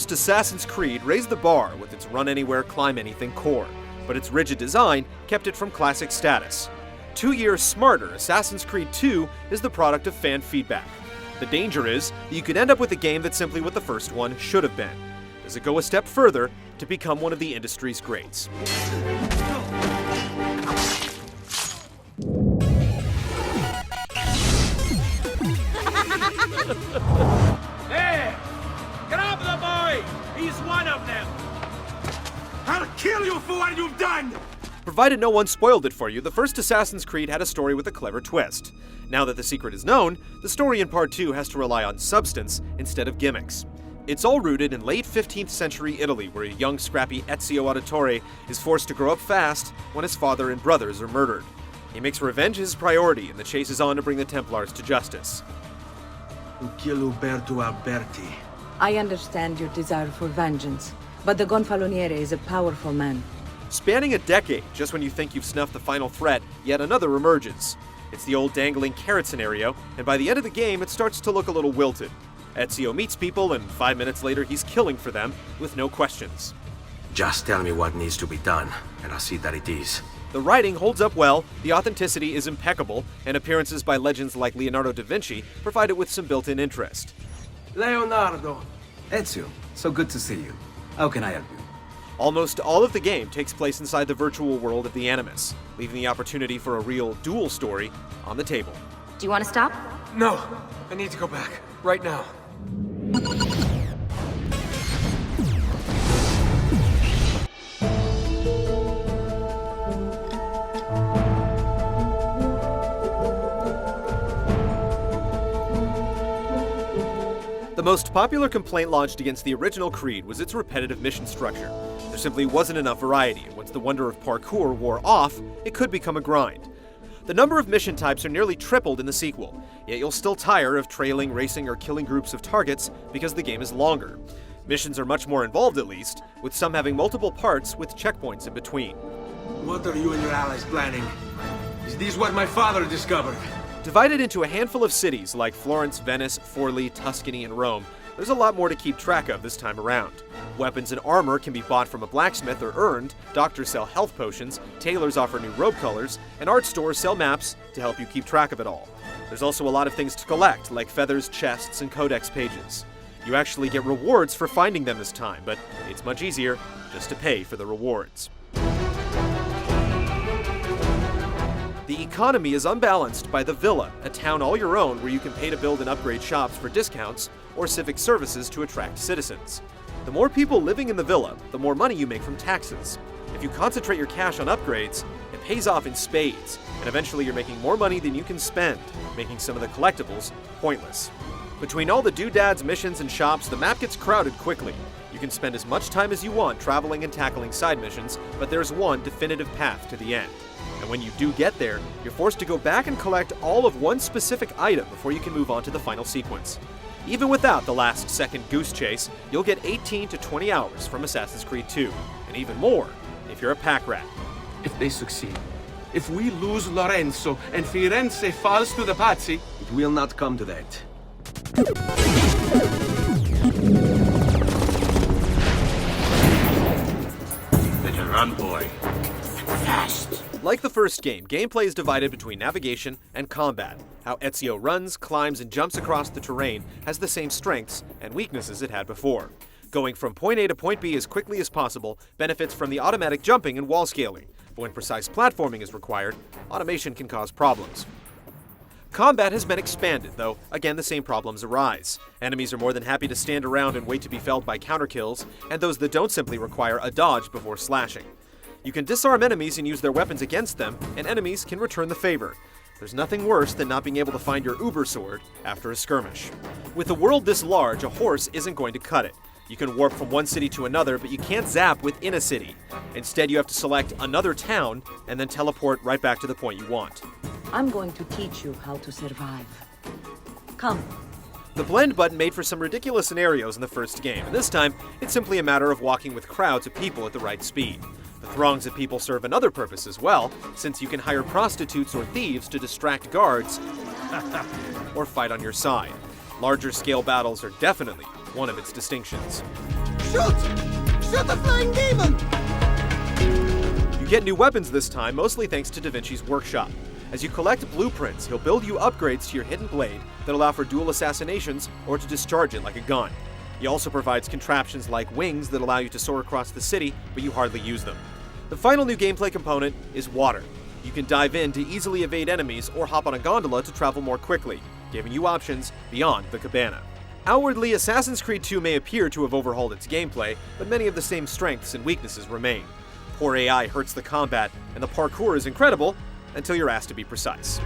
first Assassin's Creed raised the bar with its run-anywhere, climb-anything core, but its rigid design kept it from classic status. 2 years smarter, Assassin's Creed 2 is the product of fan feedback. The danger is that you could end up with a game that's simply what the first one should have been. Does it go a step further to become one of the industry's greats? Hey! Grab the boy! He's one of them! I'll kill you for what you've done! Provided no one spoiled it for you, the first Assassin's Creed had a story with a clever twist. Now that the secret is known, the story in Part 2 has to rely on substance instead of gimmicks. It's all rooted in late 15th century Italy, where a young, scrappy Ezio Auditore is forced to grow up fast when his father and brothers are murdered. He makes revenge his priority, and the chase is on to bring the Templars to justice. To kill Uberto Alberti. I understand your desire for vengeance, but the Gonfaloniere is a powerful man. Spanning a decade, just when you think you've snuffed the final threat, yet another emerges. It's the old dangling carrot scenario, and by the end of the game, it starts to look a little wilted. Ezio meets people, and 5 minutes later, he's killing for them, with no questions. Just tell me what needs to be done, and I'll see that it is. The writing holds up well, the authenticity is impeccable, and appearances by legends like Leonardo da Vinci provide it with some built-in interest. Leonardo. Ezio, so good to see you. How can I help you? Almost all of the game takes place inside the virtual world of the Animus, leaving the opportunity for a real dual story on the table. Do you want to stop? No, I need to go back. Right now. The most popular complaint launched against the original Creed was its repetitive mission structure. There simply wasn't enough variety, and once the wonder of parkour wore off, it could become a grind. The number of mission types are nearly tripled in the sequel, yet you'll still tire of trailing, racing, or killing groups of targets because the game is longer. Missions are much more involved at least, with some having multiple parts with checkpoints in between. What are you and your allies planning? Is this what my father discovered? Divided into a handful of cities like Florence, Venice, Forlì, Tuscany, and Rome, there's a lot more to keep track of this time around. Weapons and armor can be bought from a blacksmith or earned, doctors sell health potions, tailors offer new robe colors, and art stores sell maps to help you keep track of it all. There's also a lot of things to collect, like feathers, chests, and codex pages. You actually get rewards for finding them this time, but it's much easier just to pay for the rewards. The economy is unbalanced by the Villa, a town all your own where you can pay to build and upgrade shops for discounts, or civic services to attract citizens. The more people living in the villa, the more money you make from taxes. If you concentrate your cash on upgrades, it pays off in spades, and eventually you're making more money than you can spend, making some of the collectibles pointless. Between all the doodads, missions, and shops, the map gets crowded quickly. You can spend as much time as you want traveling and tackling side missions, but there's one definitive path to the end. And when you do get there, you're forced to go back and collect all of one specific item before you can move on to the final sequence. Even without the last-second goose chase, you'll get 18 to 20 hours from Assassin's Creed 2, and even more if you're a pack rat. If they succeed, if we lose Lorenzo and Firenze falls to the Pazzi, It will not come to that. Better run, boy. Fast. Like the first game, gameplay is divided between navigation and combat. How Ezio runs, climbs, and jumps across the terrain has the same strengths and weaknesses it had before. Going from point A to point B as quickly as possible benefits from the automatic jumping and wall scaling, but when precise platforming is required, automation can cause problems. Combat has been expanded, though again the same problems arise. Enemies are more than happy to stand around and wait to be felled by counterkills, and those that don't simply require a dodge before slashing. You can disarm enemies and use their weapons against them, and enemies can return the favor. There's nothing worse than not being able to find your Uber sword after a skirmish. With a world this large, a horse isn't going to cut it. You can warp from one city to another, but you can't zap within a city. Instead, you have to select another town and then teleport right back to the point you want. I'm going to teach you how to survive. Come. The blend button made for some ridiculous scenarios in the first game, and this time, it's simply a matter of walking with crowds of people at the right speed. The throngs of people serve another purpose as well, since you can hire prostitutes or thieves to distract guards or fight on your side. Larger scale battles are definitely one of its distinctions. Shoot! Shoot the flying demon! You get new weapons this time, mostly thanks to Da Vinci's workshop. As you collect blueprints, he'll build you upgrades to your hidden blade that allow for dual assassinations or to discharge it like a gun. He also provides contraptions like wings that allow you to soar across the city, but you hardly use them. The final new gameplay component is water. You can dive in to easily evade enemies or hop on a gondola to travel more quickly, giving you options beyond the cabana. Outwardly, Assassin's Creed 2 may appear to have overhauled its gameplay, but many of the same strengths and weaknesses remain. Poor AI hurts the combat, and the parkour is incredible until you're asked to be precise.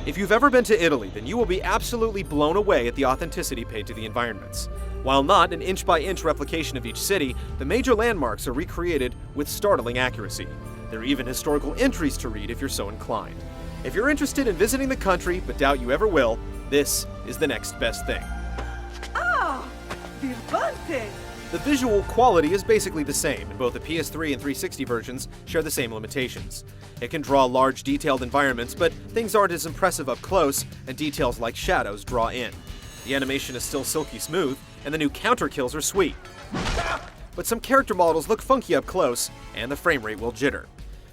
If you've ever been to Italy, then you will be absolutely blown away at the authenticity paid to the environments. While not an inch-by-inch replication of each city, the major landmarks are recreated with startling accuracy. There are even historical entries to read if you're so inclined. If you're interested in visiting the country but doubt you ever will, this is the next best thing. Ah! Birbante! The visual quality is basically the same, and both the PS3 and 360 versions share the same limitations. It can draw large, detailed environments, but things aren't as impressive up close, and details like shadows draw in. The animation is still silky smooth, and the new counter kills are sweet. But some character models look funky up close, and the frame rate will jitter.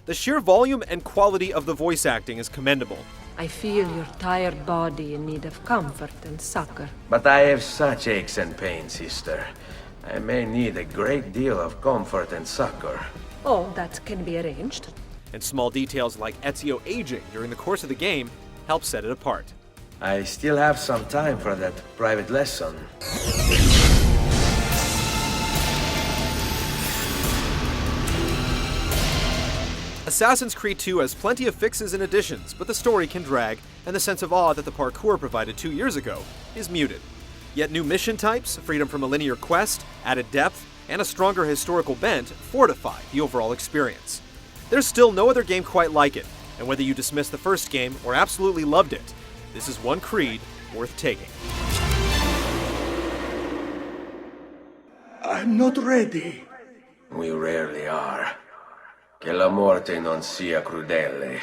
The sheer volume and quality of the voice acting is commendable. I feel your tired body in need of comfort and succor. But I have such aches and pains, sister. I may need a great deal of comfort and succor. Oh, that can be arranged. And small details like Ezio aging during the course of the game help set it apart. I still have some time for that private lesson. Assassin's Creed 2 has plenty of fixes and additions, but the story can drag, and the sense of awe that the parkour provided 2 years ago is muted. Yet new mission types, freedom from a linear quest, added depth, and a stronger historical bent fortify the overall experience. There's still no other game quite like it, and whether you dismiss the first game or absolutely loved it, this is one Creed worth taking. I'm not ready. We rarely are. Che la morte non sia crudele.